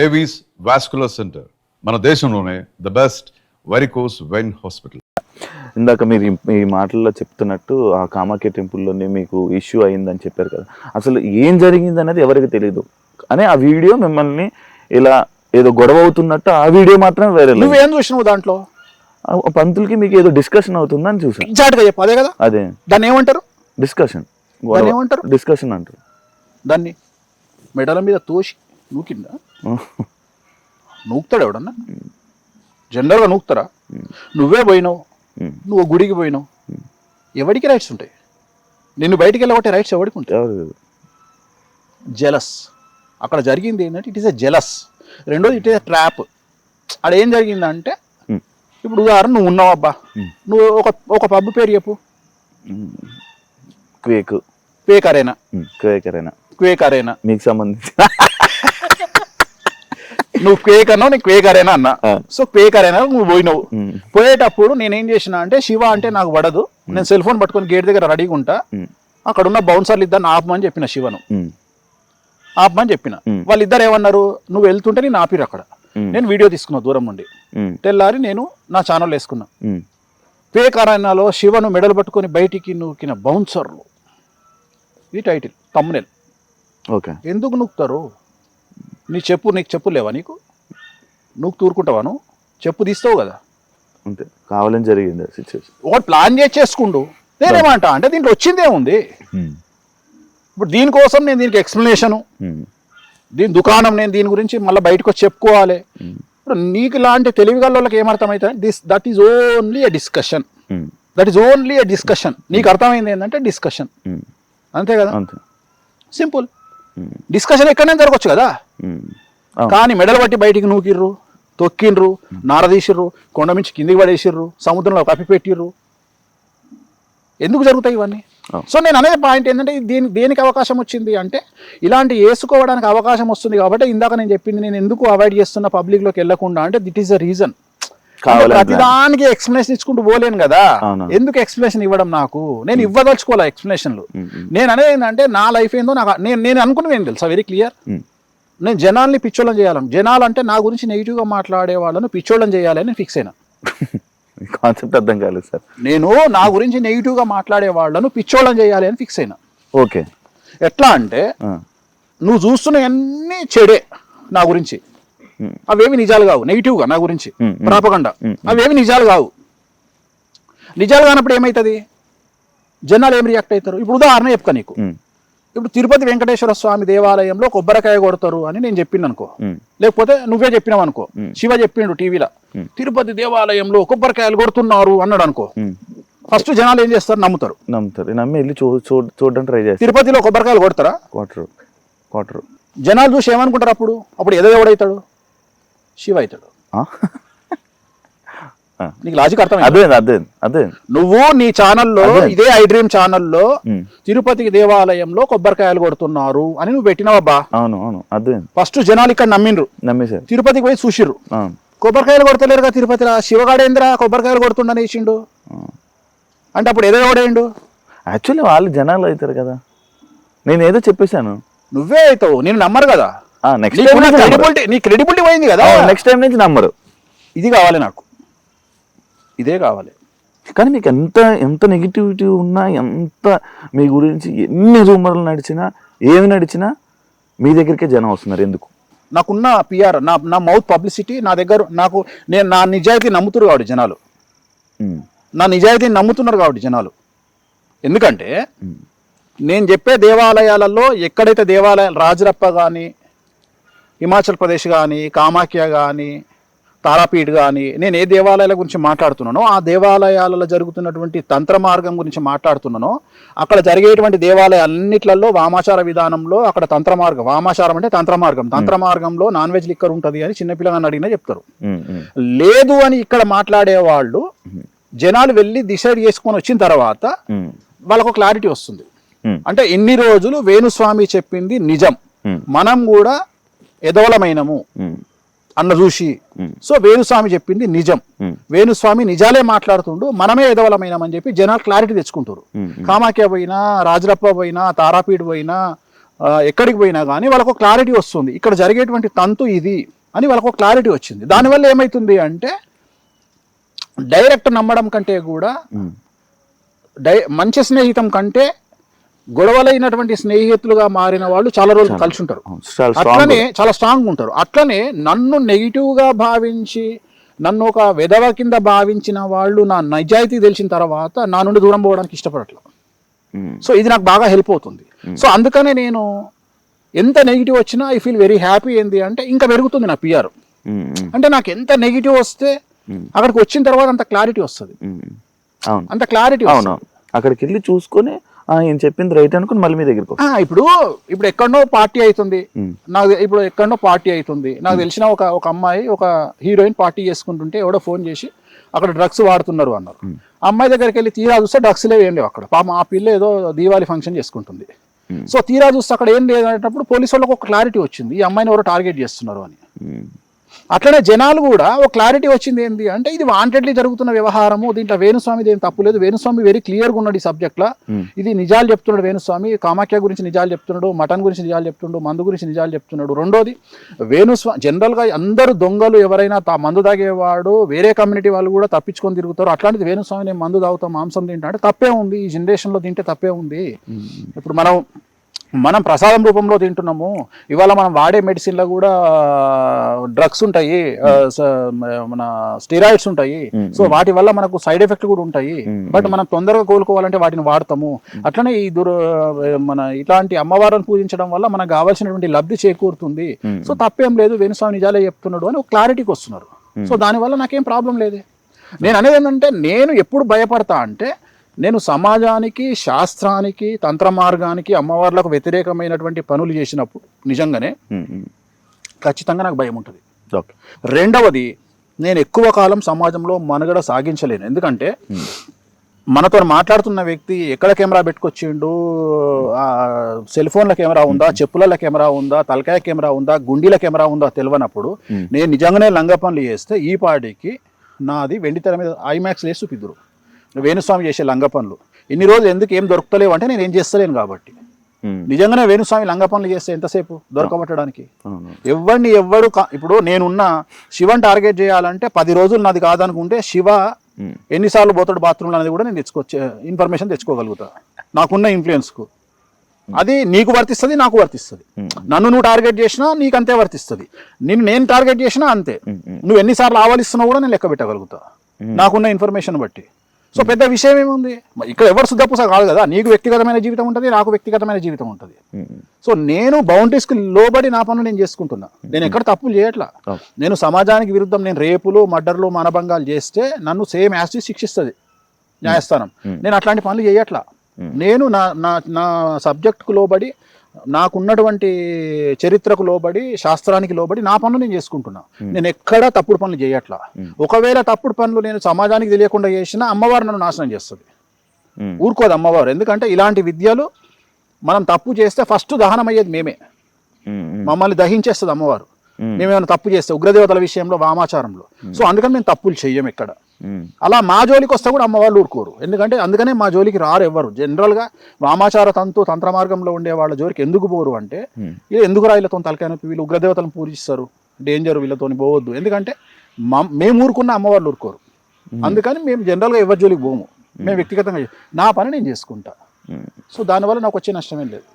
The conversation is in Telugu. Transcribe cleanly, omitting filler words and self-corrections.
ఏవీస్ వాస్కులర్ సెంటర్ మన దేశంలోనే the best varicose vein hospital. ఇందాక మీరు ఈ మాటల్లో చెప్తున్నట్టు ఆ కామాఖ్య టెంపుల్లోనే మీకు ఇష్యూ అయిందని చెప్పారు కదా, అసలు ఏం జరిగింది అనేది ఎవరికి తెలియదు. అని ఆ వీడియో మిమ్మల్ని ఇలా ఏదో గొడవ అవుతున్నట్టు ఆ వీడియో మాత్రం వైరల్. నువ్వేం చూసినావు దాంట్లో? పంతులకి మీకు ఏదో డిస్కషన్ అవుతుందని చూసాను. ఎగ్జాక్ట్గా చెప్పు, అదే కదా. అదే దాన్ని ఏమంటారు? డిస్కషన్. ఏమంటారు? డిస్కషన్ అంటారు. దాన్ని మెడల మీద తోసి నూకిందా? నూకుతాడు ఎవడన్నా? జనరల్గా నూకుతారా? నువ్వే పోయినావు, నువ్వు గుడికి పోయినావు, ఎవరికి రైట్స్ ఉంటాయి? నిన్ను బయటికి వెళ్ళబట్టే రైట్స్ ఎవరికి ఉంటాయి? జెలస్. అక్కడ జరిగింది ఏంటంటే ఇట్ ఈస్ ఎ జెలస్. రెండోది ఇట్ ఈస్ ఎ ట్రాప్. అక్కడ ఏం జరిగిందంటే, ఇప్పుడు ఉదాహరణ నువ్వు ఉన్నావు అబ్బా, నువ్వు ఒక పబ్ పేరు చెప్పు. Quake arena. క్వేక్ అరేనా మీకు సంబంధించి నువ్వు క్వేక్ అన్నావు, నేను క్వేక్ అరేనా అన్నా. సో క్వేక్ అరేనా నువ్వు పోయినావు. పోయేటప్పుడు నేనేం చేసిన అంటే, శివ అంటే నాకు పడదు, నేను సెల్ ఫోన్ పట్టుకొని గేట్ దగ్గర రెడీగా ఉంటా, అక్కడ ఉన్న బౌన్సర్లు ఇద్దరు ఆపమని చెప్పిన. శివను ఆపమని చెప్పిన. వాళ్ళిద్దరు ఏమన్నారు, నువ్వు వెళ్తుంటే నేను ఆపిరు అక్కడ. నేను వీడియో తీసుకున్నా దూరం నుండి. తెల్లారి నేను నా ఛానల్ వేసుకున్నా. క్వేక్ అరేనాలో శివను మెడలు పట్టుకొని బయటికి నూకిన బౌన్సర్లు, ఇది టైటిల్, తమ్మునేల్. ఓకే. ఎందుకు నూకుతారు? నీకు చెప్పు లేవా? నువ్వు తూరుకుంటావాను? చెప్పు తీస్తావు కదా. అంతే, కావాలని జరిగింది సిచ్యువేషన్. ఒకటి ప్లాన్ చేసుకుంటూ నేనేమంట అంటే, దీంట్లో వచ్చిందే ఉంది. ఇప్పుడు దీనికోసం నేను దీనికి ఎక్స్ప్లెనేషను, దీని దుకాణం, నేను దీని గురించి మళ్ళీ బయటకు వచ్చి చెప్పుకోవాలి. ఇప్పుడు నీకు ఇలాంటి తెలివిగల వాళ్ళకి ఏమర్థమవుతుంది? That is only a discussion. నీకు అర్థమైంది ఏంటంటే డిస్కషన్, అంతే కదా. సింపుల్. డిస్కషన్ ఎక్కడైనా జరగచ్చు కదా. కానీ మెడలు పట్టి బయటికి నూకిర్రు, తొక్కిండ్రు, నారదీసిర్రు, కొండ మించి కిందికి పడేసిర్రు, సముద్రంలో కప్పిపెట్టిర్రు. ఎందుకు జరుగుతాయి ఇవన్నీ? సో నేను అనేది పాయింట్ ఏంటంటే, దేనికి అవకాశం వచ్చింది అంటే, ఇలాంటి వేసుకోవడానికి అవకాశం వస్తుంది కాబట్టి. ఇందాక నేను చెప్పింది, నేను ఎందుకు అవాయిడ్ చేస్తున్న పబ్లిక్లోకి వెళ్లకుండా అంటే, దిట్ ఈస్ ద రీజన్. ప్రతిదానికి ఎక్స్ప్లెనేషన్ ఇచ్చుకుంటూ పోలేను కదా. ఎందుకు ఎక్స్ప్లెనేషన్ ఇవ్వడం? నేను ఇవ్వదలుచుకోలే ఎక్స్ప్లెనేషన్లు. నేను అనేది ఏంటంటే, నా లైఫ్ ఏందో నేను అనుకున్నది ఏం తెలుసా, వెరీ క్లియర్. నేను జనాల్ని పిచ్చోళ్ళం చేయాలని, జనాలంటే నా గురించి నెగిటివ్గా మాట్లాడే వాళ్ళను పిచ్చోళ్ళం చేయాలని ఫిక్స్ అయినా. కాన్సెప్ట్ అర్థం కాలేదు సార్. నేను నా గురించి నెగిటివ్గా మాట్లాడే వాళ్ళను పిచ్చోళ్ళం చేయాలి అని ఫిక్స్ అయినా. ఓకే. ఎట్లా అంటే, నువ్వు చూస్తున్నవన్నీ చెడే నా గురించి, అవేమి నిజాలు కావు. నెగిటివ్గా నా గురించి ప్రాపగండా, అవేమి నిజాలు కావు. నిజాలు కానప్పుడు ఏమవుతుంది? జనాలు ఏం రియాక్ట్ అవుతారు? ఇప్పుడు ఉదాహరణ చెప్తా నీకు. ఇప్పుడు తిరుపతి వెంకటేశ్వర స్వామి దేవాలయంలో కొబ్బరికాయ కొడతారు అని నేను చెప్పింది అనుకో, లేకపోతే నువ్వే చెప్పినావు అనుకో, శివ చెప్పిండు టీవీలో, తిరుపతి దేవాలయంలో కొబ్బరికాయలు కొడుతున్నారు అన్నాడు అనుకో. ఫస్ట్ జనాలు ఏం చేస్తారు? నమ్ముతారు. నమ్మి వెళ్ళి చూడడం ట్రై చేస్తారు. తిరుపతిలో కొబ్బరికాయలు కొడతారా? కొట్టరు. జనాలు చూసి ఏమనుకుంటారు? అప్పుడు ఏదో ఎవడవుతాడు? శివ అవుతాడు. నీకు లాజిక్ అర్థం? అదే నువ్వు నీ ఛానల్లో, ఇదే ఐ డ్రీమ్ ఛానల్లో తిరుపతికి దేవాలయంలో కొబ్బరికాయలు కొడుతున్నారు అని నువ్వు పెట్టినావబ్బా. అవును. అదే ఫస్ట్ జనాలు ఇక్కడ నమ్మేశారు. తిరుపతికి పోయి చూసిర్రు, కొబ్బరికాయలు కొడతలేరుగా తిరుపతిలో. శివగాడేంద్ర కొబ్బరికాయలు కొడుతుండని ఇచ్చిండు అంటే అప్పుడు ఏదో ఎవడేండు? యాక్చువల్లీ వాళ్ళు జనాలు అవుతారు కదా. నేను ఏదో చెప్పేశాను, నువ్వే అవుతావు. నేను నమ్మరు కదా. నీ క్రెడిబిలిటీ పోయింది కదా. నెక్స్ట్ టైం నుంచి నమ్మరు. ఇది కావాలి నాకు, ఇదే కావాలి. కానీ మీకు ఎంత నెగిటివిటీ ఉన్నా, ఎంత మీ గురించి ఎన్ని రూమర్లు నడిచినా, ఏమి నడిచినా మీ దగ్గరికే జనం వస్తున్నారు. ఎందుకు? నాకున్న పిఆర్, నా మౌత్ పబ్లిసిటీ నా దగ్గర. నేను నా నిజాయితీ నమ్ముతున్నారు కాబట్టి జనాలు, నా నిజాయితీని నమ్ముతున్నారు కాబట్టి జనాలు. ఎందుకంటే నేను చెప్పే దేవాలయాలలో ఎక్కడైతే దేవాలయాలు, రాజరప్ప కానీ, హిమాచల్ ప్రదేశ్ కానీ, కామాఖ్య కానీ, తారాపీఠ్ కానీ, నేను ఏ దేవాలయాల గురించి మాట్లాడుతున్నానో, ఆ దేవాలయాలలో జరుగుతున్నటువంటి తంత్ర మార్గం గురించి మాట్లాడుతున్నానో, అక్కడ జరిగేటువంటి దేవాలయాలన్నిట్లలో వామాచార విధానంలో అక్కడ తంత్ర మార్గం, వామాచారం అంటే తంత్ర మార్గంలో నాన్ వెజ్ లిక్కర్ ఉంటుంది అని చిన్నపిల్లగాన్ని అడిగినా చెప్తారు. లేదు అని ఇక్కడ మాట్లాడే వాళ్ళు, జనాలు వెళ్ళి డిసైడ్ చేసుకొని వచ్చిన తర్వాత వాళ్ళకు క్లారిటీ వస్తుంది. అంటే ఇన్ని రోజులు వేణుస్వామి చెప్పింది నిజం, మనం కూడా ఎదవలమైనము అన్న చూసి. సో వేణుస్వామి చెప్పింది నిజం, వేణుస్వామి నిజాలే మాట్లాడుతుండు, మనమే ఎదవలమైనామని చెప్పి జనాలు క్లారిటీ తెచ్చుకుంటారు. కామాఖ్య పోయినా, రాజరప్ప పోయినా, తారాపీఠ్ పోయినా, ఎక్కడికి పోయినా కానీ వాళ్ళకు క్లారిటీ వస్తుంది, ఇక్కడ జరిగేటువంటి తంతు ఇది అని వాళ్ళకు క్లారిటీ వచ్చింది. దానివల్ల ఏమవుతుంది అంటే డైరెక్ట్ నమ్మడం కంటే కూడా మంచి స్నేహితం కంటే గొడవలైనటువంటి స్నేహితులుగా మారిన వాళ్ళు చాలా రోజులు కలిసి ఉంటారు, అట్లనే చాలా స్ట్రాంగ్ ఉంటారు. అట్లనే నన్ను నెగిటివ్గా భావించి నన్ను ఒక వెధవ కింద భావించిన వాళ్ళు నా నిజాయితీ తెలిసిన తర్వాత నా నుండి దూరం పోవడానికి ఇష్టపడట్లేదు. సో ఇది నాకు బాగా హెల్ప్ అవుతుంది. సో అందుకనే నేను ఎంత నెగిటివ్ వచ్చినా ఐ ఫీల్ వెరీ హ్యాపీ. ఏంది అంటే ఇంకా పెరుగుతుంది నా పిఆర్. అంటే నాకు ఎంత నెగిటివ్ వస్తే అక్కడికి వచ్చిన తర్వాత అంత క్లారిటీ వస్తుంది, అంత క్లారిటీ. అక్కడికి వెళ్ళి చూసుకొని ఏం చెప్పింది రైట్ అనుకుని మళ్ళీ మీ దగ్గరకు. ఇప్పుడు ఎక్కడో పార్టీ అవుతుంది నాకు, ఇప్పుడు ఎక్కడో పార్టీ అవుతుంది నాకు తెలిసిన ఒక అమ్మాయి ఒక హీరోయిన్ పార్టీ చేసుకుంటుంటే ఎవడో ఫోన్ చేసి అక్కడ డ్రగ్స్ వాడుతున్నారు అన్నారు. అమ్మాయి దగ్గరికి వెళ్ళి తీరా చూస్తే డ్రగ్స్ లేవు, ఏం లేవు అక్కడ. పాపం ఆ పిల్ల ఏదో దీవాళి ఫంక్షన్ చేసుకుంటుంది. సో తీరా చూస్తే అక్కడ ఏం లేదనేటప్పుడు పోలీసు వాళ్ళకి ఒక క్లారిటీ వచ్చింది, ఈ అమ్మాయిని ఎవరో టార్గెట్ చేస్తున్నారు అని. అట్లనే జనాలు కూడా ఒక క్లారిటీ వచ్చింది ఏంటి అంటే ఇది వాంటెడ్లీ జరుగుతున్న వ్యవహారము, దీంట్లో వేణుస్వామిది ఏం తప్పు లేదు, వేణుస్వామి వెరీ క్లియర్గా ఉన్నాడు ఈ సబ్జెక్ట్లో, ఇది నిజాలు చెప్తున్నాడు వేణుస్వామి, కామాఖ్య గురించి నిజాలు చెప్తున్నాడు, మటన్ గురించి నిజాలు చెప్తున్నాడు, మందు గురించి నిజాలు చెప్తున్నాడు. రెండోది వేణుస్వామి జనరల్గా అందరు దొంగలు ఎవరైనా మందు తాగేవాడు వేరే కమ్యూనిటీ వాళ్ళు కూడా తప్పించుకొని తిరుగుతారు, అట్లాంటిది వేణుస్వామి నేను మందు తాగుతాం మాంసం తింటా అంటే తప్పే ఉంది, ఈ జనరేషన్లో తింటే తప్పే ఉంది. ఇప్పుడు మనం ప్రసాదం రూపంలో తింటున్నాము, ఇవాళ మనం వాడే మెడిసిన్లో కూడా డ్రగ్స్ ఉంటాయి, మన స్టెరాయిడ్స్ ఉంటాయి, సో వాటి వల్ల మనకు సైడ్ ఎఫెక్ట్ కూడా ఉంటాయి, బట్ మనం తొందరగా కోలుకోవాలంటే వాటిని వాడతాము. అట్లనే ఈ మన ఇట్లాంటి అమ్మవారిని పూజించడం వల్ల మనకు కావాల్సినటువంటి లబ్ధి చేకూరుతుంది, సో తప్పేం లేదు వేణుస్వామి నిజాలే చెప్తున్నాడు అని ఒక క్లారిటీకి వస్తున్నారు. సో దానివల్ల నాకేం ప్రాబ్లం లేదు. నేను అనేది ఏంటంటే నేను ఎప్పుడు భయపడతా అంటే నేను సమాజానికి శాస్త్రానికి తంత్ర మార్గానికి అమ్మవార్లకు వ్యతిరేకమైనటువంటి పనులు చేసినప్పుడు నిజంగానే ఖచ్చితంగా నాకు భయం ఉంటుంది. రెండవది నేను ఎక్కువ కాలం సమాజంలో మనుగడ సాగించలేను, ఎందుకంటే మనతో మాట్లాడుతున్న వ్యక్తి ఎక్కడ కెమెరా పెట్టుకొచ్చిండు, సెల్ ఫోన్ల కెమెరా ఉందా, చెప్పుల కెమెరా ఉందా, తలకాయ కెమెరా ఉందా, గుండీల కెమెరా ఉందా తెలియనప్పుడు నేను నిజంగానే లంగ పనులు చేస్తే ఈ పాటికి నాది వెండితెర మీద ఐమాక్స్ వేసి చూపిద్దురు వేణుస్వామి చేసే లంగ పనులు. ఇన్ని రోజులు ఎందుకు ఏం దొరుకుతలేవు అంటే నేను ఏం చేస్తలేను కాబట్టి. నిజంగానే వేణుస్వామి లంగ పనులు చేస్తే ఎంతసేపు దొరకబట్టడానికి ఎవడు ఇప్పుడు నేనున్న శివని టార్గెట్ చేయాలంటే 10 రోజులు నాది కాదనుకుంటే శివ ఎన్నిసార్లు పోతాడు బాత్రూమ్లో అనేది కూడా నేను ఇన్ఫర్మేషన్ తెచ్చుకోగలుగుతా నాకున్న ఇన్ఫ్లుయెన్స్కు. అది నీకు వర్తిస్తుంది, నాకు వర్తిస్తుంది. నన్ను నువ్వు టార్గెట్ చేసినా నీకు అంతే వర్తిస్తుంది, నేను టార్గెట్ చేసినా అంతే. నువ్వు ఎన్నిసార్లు ఆవలిస్తున్నావు కూడా నేను లెక్క పెట్టగలుగుతా నాకున్న ఇన్ఫర్మేషన్ బట్టి. సో పెద్ద విషయం ఏముంది, ఇక్కడ ఎవరు శుద్ధపూస కాదు కదా, నీకు వ్యక్తిగతమైన జీవితం ఉంటుంది, నాకు వ్యక్తిగతమైన జీవితం ఉంటుంది. సో నేను బౌండరీస్కి లోబడి నా పనులు నేను చేసుకుంటున్నా, నేను ఎక్కడ తప్పులు చేయట్లా. నేను సమాజానికి విరుద్ధం నేను రేపులు మర్డర్లు మానభంగాలు చేస్తే నన్ను సేమ్ యాస్టి శిక్షిస్తుంది న్యాయస్థానం. నేను అట్లాంటి పనులు చేయట్లా. నేను నా సబ్జెక్టుకు లోబడి నాకున్నటువంటి చరిత్రకు లోబడి శాస్త్రానికి లోబడి నా పనులు నేను చేసుకుంటున్నా. నేను ఎక్కడా తప్పుడు పనులు చేయట్లా. ఒకవేళ తప్పుడు పనులు నేను సమాజానికి తెలియకుండా చేసినా అమ్మవారు నన్ను నాశనం చేస్తుంది, ఊరుకోదు అమ్మవారు. ఎందుకంటే ఇలాంటి విద్యలు మనం తప్పు చేస్తే ఫస్ట్ దహనం అయ్యేది మేమే, మమ్మల్ని దహించేస్తుంది అమ్మవారు మేమేమైనా తప్పు చేస్తే, ఉగ్రదేవతల విషయంలో వామాచారంలో. సో అందుకని మేము తప్పులు చెయ్యం ఎక్కడ. అలా మా జోలికి వస్తే కూడా అమ్మవాళ్ళు ఊరుకోరు, ఎందుకంటే అందుకనే మా జోలికి రారు ఎవ్వరు. జనరల్గా వామాచార తంత్ర మార్గంలో ఉండే వాళ్ళ జోలికి ఎందుకు పోరు అంటే ఇది ఎందుకు రా వీళ్ళతో తలకాయ నొప్పి, వీళ్ళు ఉగ్రదేవతలను పూజిస్తారు, డేంజర్, వీళ్ళతో పోవద్దు. ఎందుకంటే మేము ఊరుకున్న అమ్మవాళ్ళు ఊరుకోరు, అందుకని మేము జనరల్గా ఎవరి జోలికి పోము. మేము వ్యక్తిగతంగా నా పని నేను చేసుకుంటా. సో దానివల్ల నాకు వచ్చే నష్టమేం లేదు.